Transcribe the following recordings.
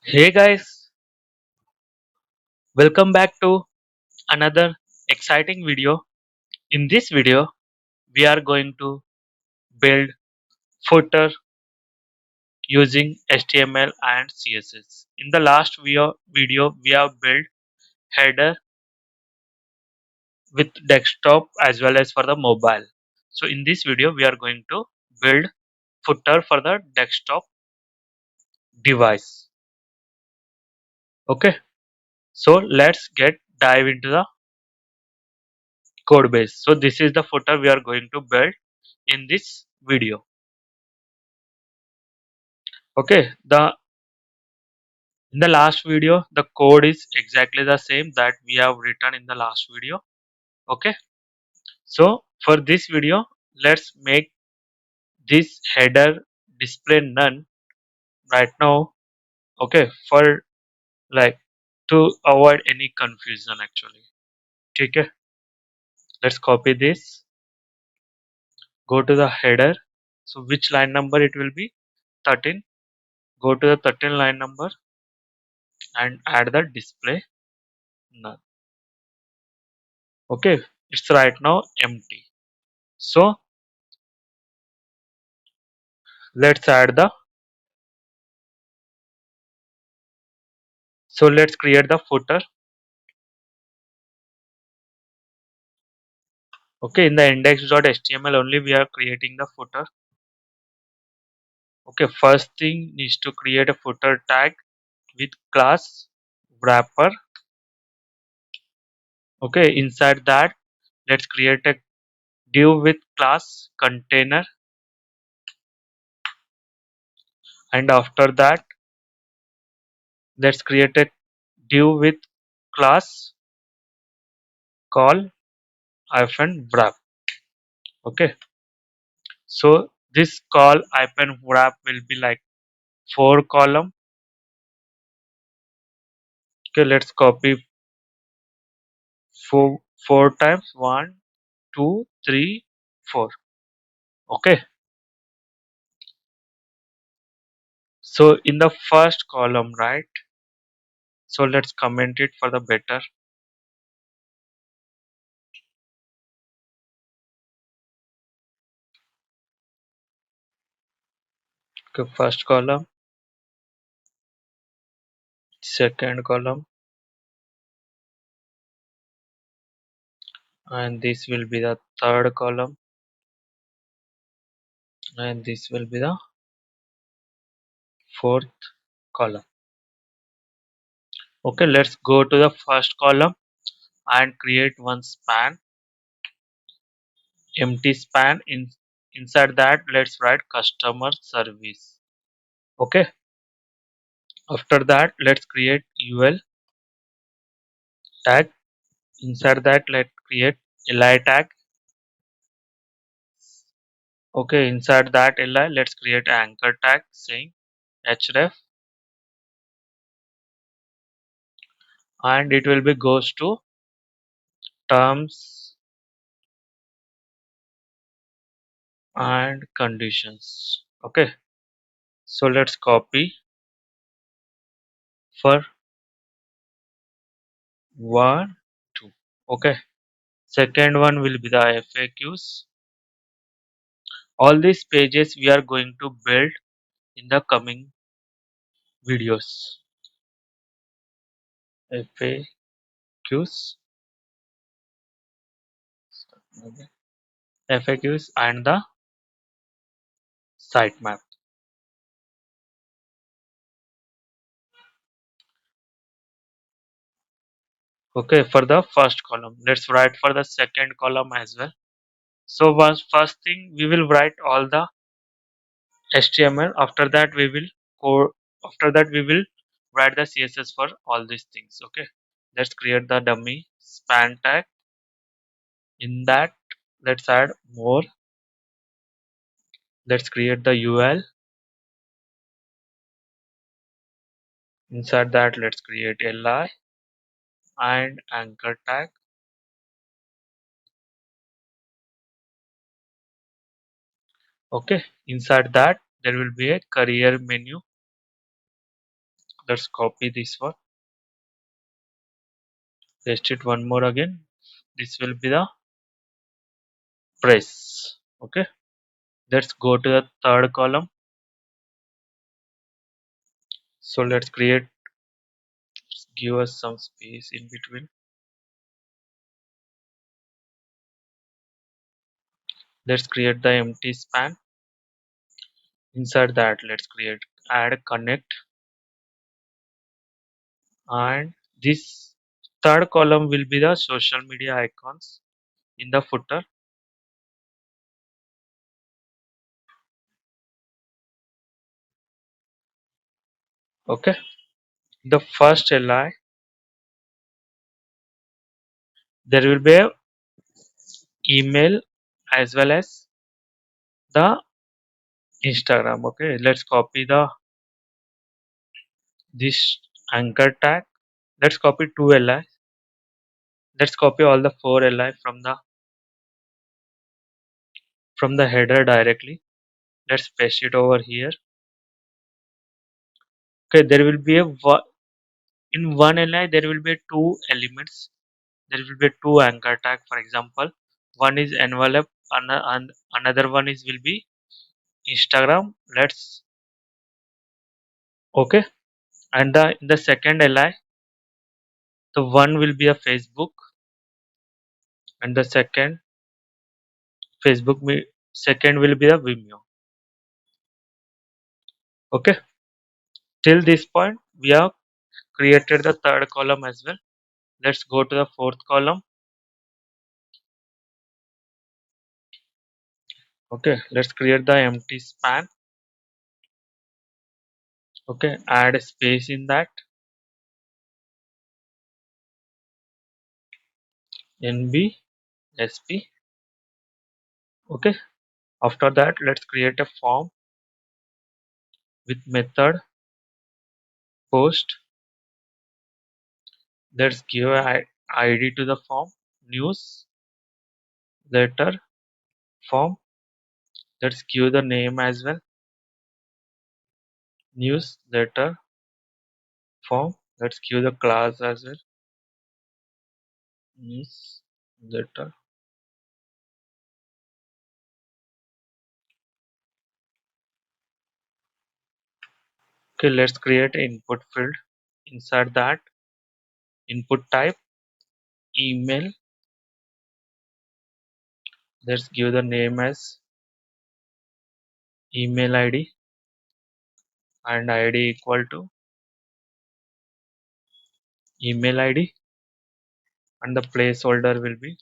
Hey guys, welcome back to another exciting video. In this video, we are going to build footer using HTML and CSS. In the last video we have built header with desktop as well as for the mobile. So in this video, we are going to build footer for the desktop device. Okay, so let's get dive into the code base. So this is the footer we are going to build in this video. Okay, the in the last video the code is exactly the same that we have written in the last video. Okay, so for this video let's make this header display none right now. Okay, for like to avoid any confusion actually. Okay, let's copy this, go to the header. So which line number it will be? 13. Go to the 13 line number and add the display none. Okay, it's right now empty. So let's add the so let's create the footer. Okay, in the index.html only we are creating the footer. Okay, first thing is to create a footer tag with class wrapper. Okay, inside that let's create a div with class container, and after that let's create a div with class call hyphen wrap. Okay, so this call hyphen wrap will be like 4 column. Okay, let's copy four times, 1 2 3 4. Okay, so in the first column, right? So let's comment it for the better. Okay, first column, second column, and this will be the third column, and this will be the fourth column. Okay, let's go to the first column and create one span, empty span. Inside that let's write customer service. Okay, after that let's create ul tag. Inside that let's create li tag. Okay, inside that li let's create anchor tag saying href, and it will be goes to terms and conditions. Okay, so let's copy for 1 2. Okay, second one will be the FAQs. All these pages we are going to build in the coming videos. FAQs, FAQs and the sitemap. Okay, for the first column let's write for the second column as well. So first thing we will write all the HTML. After that we will code. After that we will write the CSS for all these things. Okay, let's create the dummy span tag. In that let's add more. Let's create the UL. Inside that let's create li and anchor tag. Okay, inside that there will be a career menu. Let's copy this one, paste it one more again. This will be the price. Okay, let's go to the third column. So let's create, give us some space in between. Let's create the empty span. Inside that, let's create add connect, and this third column will be the social media icons in the footer. Okay, the first li, there will be a email as well as the Instagram. Okay, let's copy the this anchor tag. Let's copy two li. Let's copy all the four li from the header directly. Let's paste it over here. Okay, there will be a in one li there will be two elements. There will be two anchor tag. For example, one is envelope, and another one is will be Instagram. Let's, okay, and the in the second li, the one will be a Facebook, and the second will be a Vimeo. Okay, till this point we have created the third column as well. Let's go to the fourth column. Okay, let's create the empty span. Okay, add a space in that, nb sp. Okay, after that let's create a form with method post. Let's give a id to the form, newsletter form. Let's give the name as well, newsletter form. Let's give the class as well, newsletter. Okay, let's create an input field. Inside that, input type email. Let's give the name as email id, and id equal to email id, and the placeholder will be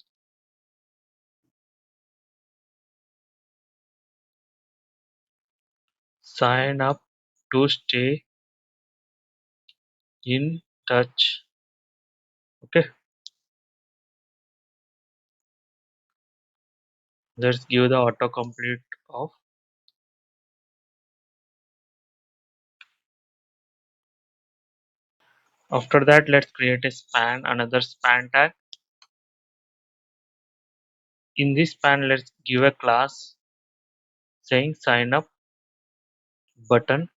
sign up to stay in touch. Okay, let's give the autocomplete off. After that, let's create a span, another span tag. In this span, let's give a class saying sign up button.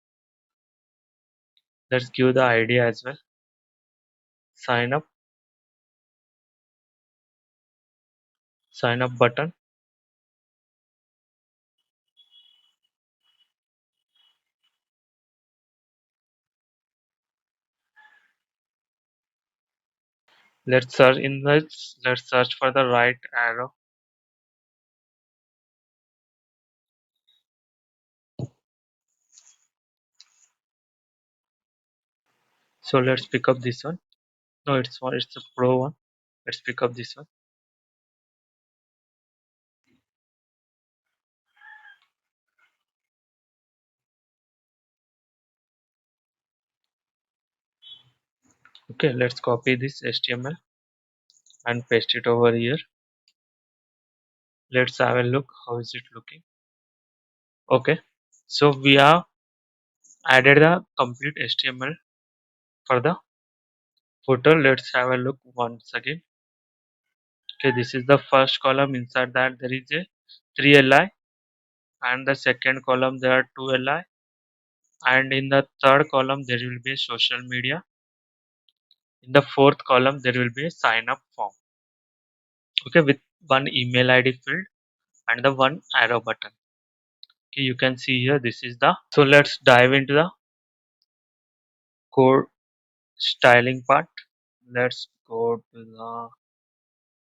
Let's give the id as well, sign up button. Let's search for the right arrow. So let's pick up this one. No, it's a pro one. Let's pick up this one. Okay, let's copy this HTML and paste it over here. Let's have a look. How is it looking? Okay, so we have added the complete HTML for the footer. Let's have a look once again. Okay, this is the first column. Inside that there is a 3 li, and the second column there are 2 li, and in the third column there will be a social media. In the fourth column there will be a sign up form, okay, with one email ID field and the one arrow button. Okay, you can see here this is the, so let's dive into the code styling part. Let's go to the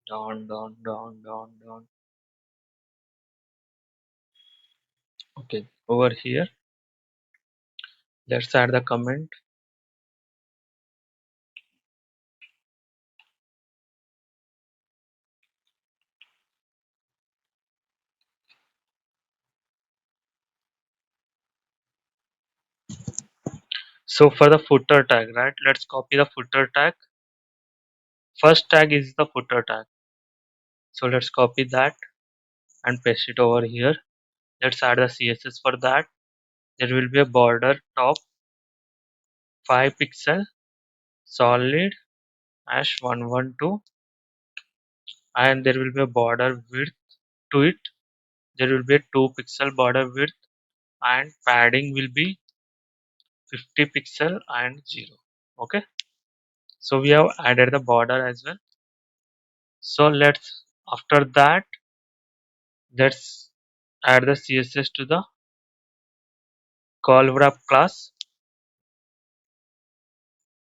down. Okay, over here let's add the comment. So for the footer tag, right, let's copy the footer tag. First tag is the footer tag, so let's copy that and paste it over here. Let's add the css for that. There will be a border top 5 pixel solid hash 112, and there will be a border width to it. There will be a 2 pixel border width, and padding will be 50 pixel and 0. Okay, so we have added the border as well. So let's, after that, let's add the css to the call wrap class.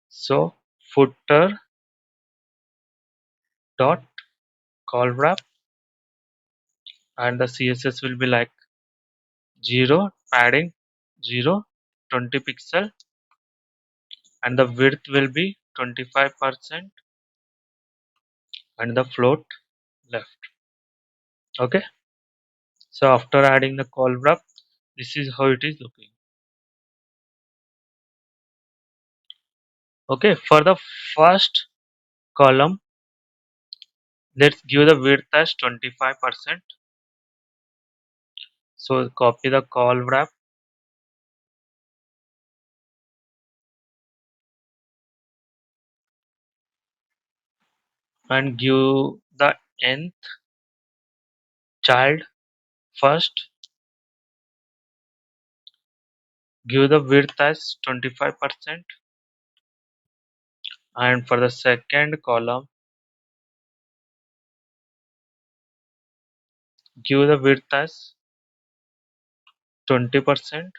So footer dot call wrap, and the css will be like 0 padding 0 20 pixel, and the width will be 25% and the float left. Okay, so after adding the call wrap, this is how it is looking. Okay, for the first column, let's give the width as 25%. So copy the call wrap and give the nth child first, give the width as 25%, and for the second column give the width as 20%.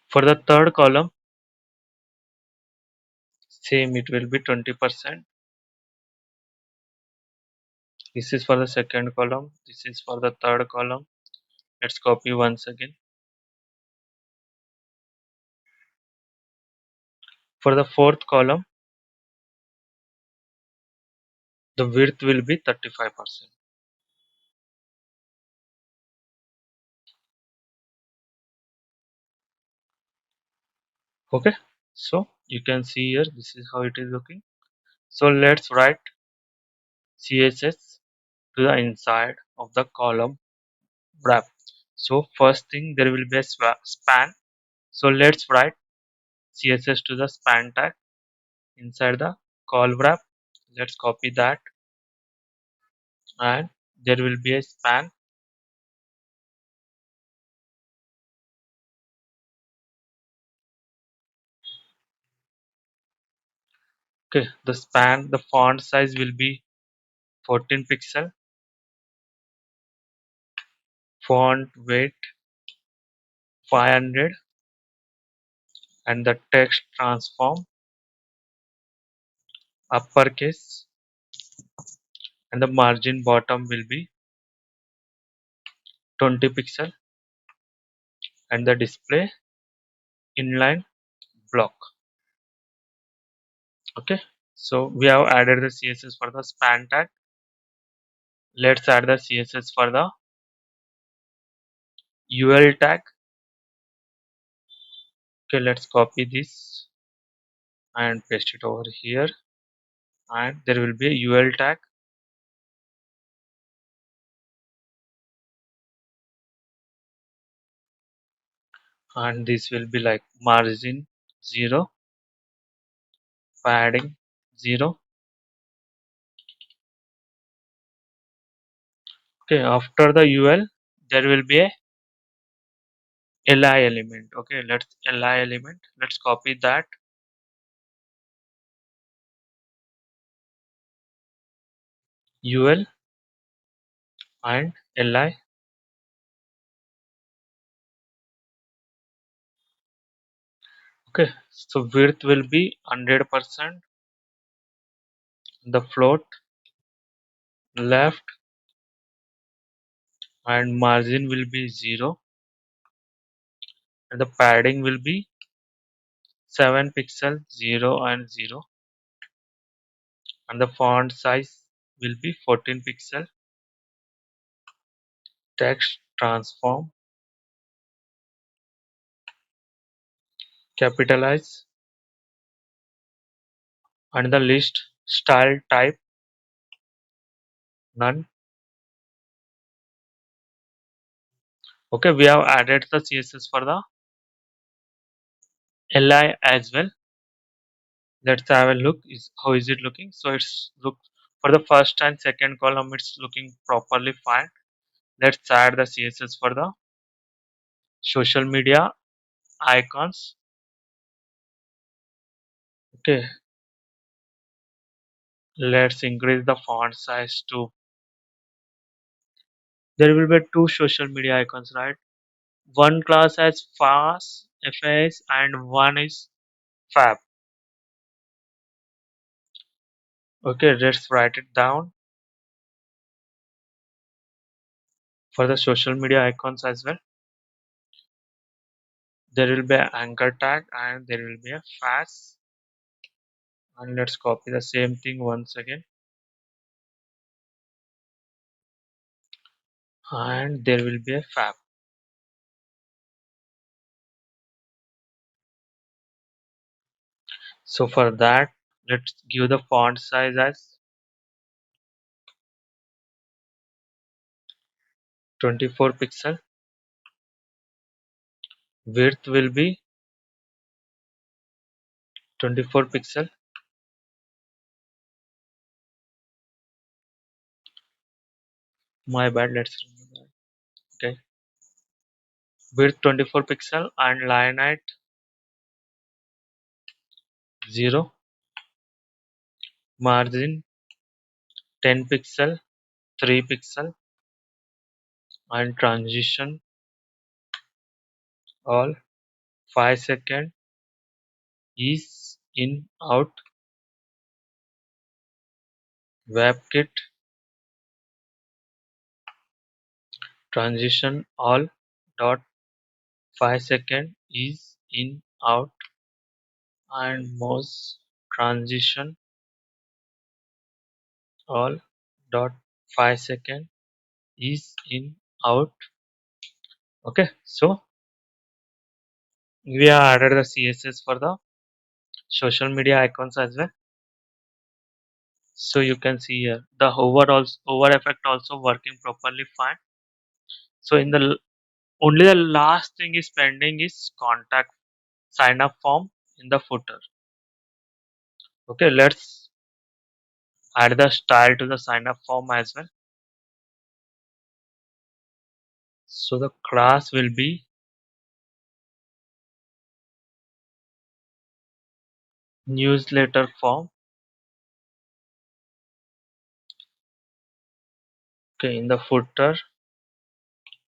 For the third column, same, it will be 20%. This is for the second column, this is for the third column. Let's copy once again. For the fourth column, the width will be 35%. Okay, so you can see here this is how it is looking. So let's write css to the inside of the column wrap. So first thing, there will be a span. So let's write css to the span tag inside the call wrap. Let's copy that, and there will be a span. Okay, the span, the font size will be 14 pixel, font weight 500, and the text transform uppercase, and the margin bottom will be 20 pixel, and the display inline block. Okay, so we have added the css for the span tag. Let's add the css for the ul tag. Okay, let's copy this and paste it over here, and there will be a ul tag, and this will be like margin 0, padding 0, Okay, after the ul there will be a li element. Okay, let's li element, let's copy that. Ul and li. Okay, so width will be 100%, the float left, and margin will be 0, and the padding will be 7 pixel, 0 and 0, and the font size will be 14 pixel. Text transform, capitalize, and the list style type none. Okay, we have added the css for the li as well. Let's have a look is how is it looking. So it's look for the first and second column, it's looking properly fine. Let's add the css for the social media icons. Okay, let's increase the font size to, there will be two social media icons, right? One class has fas and one is fab. Okay, let's write it down for the social media icons as well. There will be an anchor tag and there will be a fast, and let's copy the same thing once again, and there will be a fab. So for that, let's give the font size as 24 pixel. Width will be 24 pixel. My bad, let's remove that. Okay, width 24 pixel and line height 0, margin 10 pixel, 3 pixel, and transition all 5 second, ease in out, WebKit transition all dot 5 second, ease in out, and mouse transition all dot 5 second, ease in out. Okay, so we have added the css for the social media icons as well. So you can see here the over effect also working properly fine. So in the only the last thing is pending is contact sign up form in the footer. Okay, let's add the style to the sign up form as well. So the class will be newsletter form. Okay, in the footer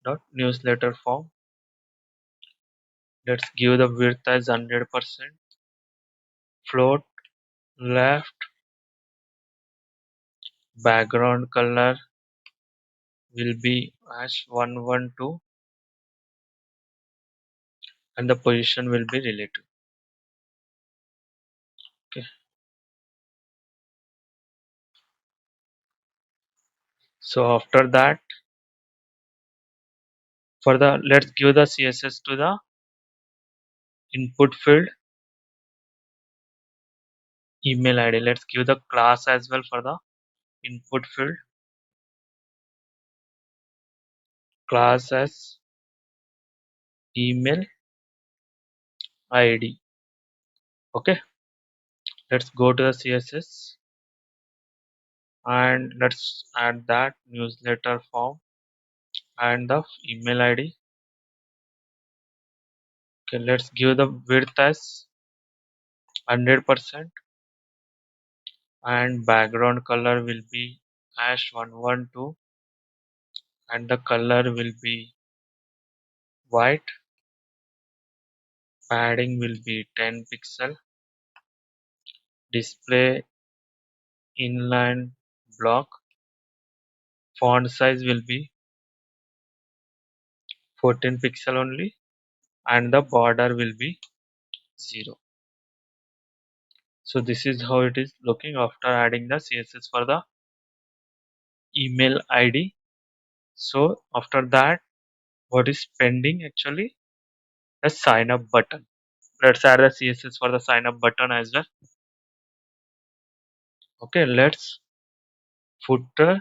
dot newsletter form, let's give the width as 100%, float left, background color will be as 112, and the position will be relative. Okay, so after that, for the let's give the css to the input field email id. Let's give the class as well for the input field, class as email id. Okay, let's go to the css and let's add that newsletter form. and the email ID. Okay, let's give the width as 100% and background color will be hash 112 and the color will be white. Padding will be 10 pixel. Display inline block. Font size will be 14 pixel only and the border will be 0. So this is how it is looking after adding the CSS for the email ID. So after that, what is pending actually? The sign up button. Let's add the CSS for the sign up button as well. Okay, let's footer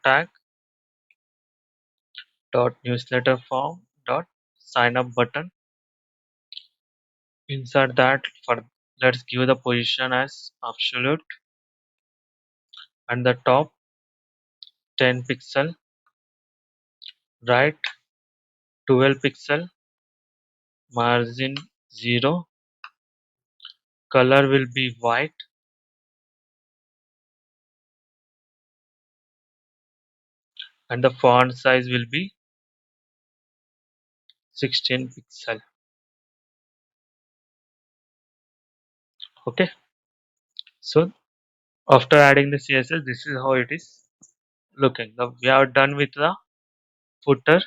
tag dot newsletter form dot sign up button. Insert that for let's give the position as absolute and the top 10 pixel, right 12 pixel, margin 0, color will be white and the font size will be 16 pixel. Okay, so after adding the CSS, this is how it is looking. Now we are done with the footer.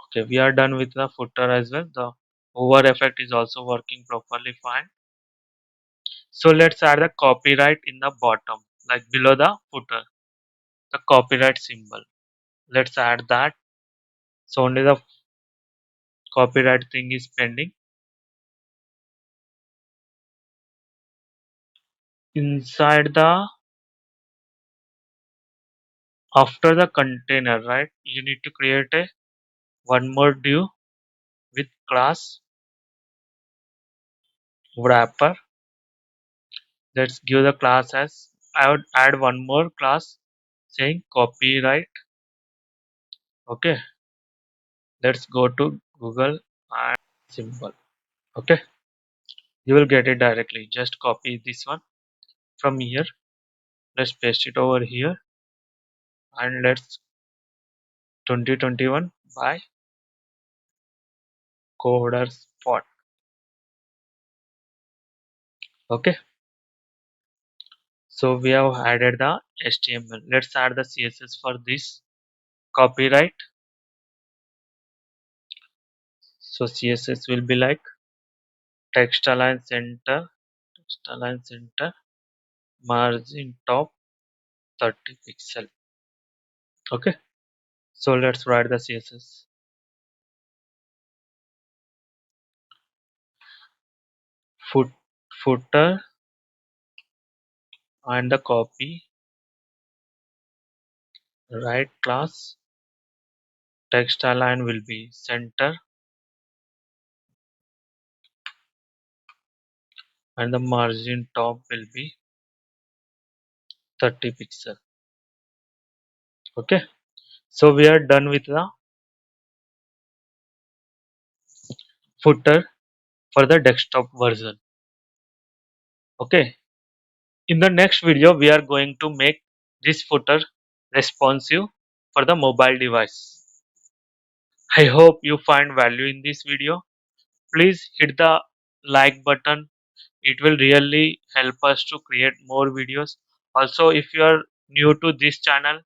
Okay, we are done with the footer as well. The over effect is also working properly fine. So let's add the copyright in the bottom, like below the footer, the copyright symbol. Let's add that. So only the copyright thing is pending. Inside the after the container, right? You need to create a one more div with class wrapper. Let's give the class as I would add one more class saying copyright. Okay, let's go to Google and symbol. Okay, you will get it directly. Just copy this one from here. Let's paste it over here and let's 2021 by coder spot. Okay, so we have added the HTML. Let's add the CSS for this copyright. So CSS will be like text align center, margin top 30 pixel. Okay, so let's write the CSS. Foot, footer and the copy right class text align will be center and the margin top will be 30 pixel. Okay, so we are done with the footer for the desktop version. Okay, in the next video we are going to make this footer responsive for the mobile device. I hope you find value in this video. Please hit the like button. It will really help us to create more videos. Also, if you are new to this channel,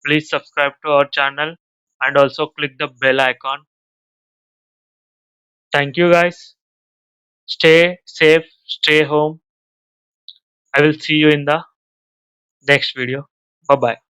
please subscribe to our channel and also click the bell icon. Thank you guys. Stay safe, stay home. I will see you in the next video. Bye bye.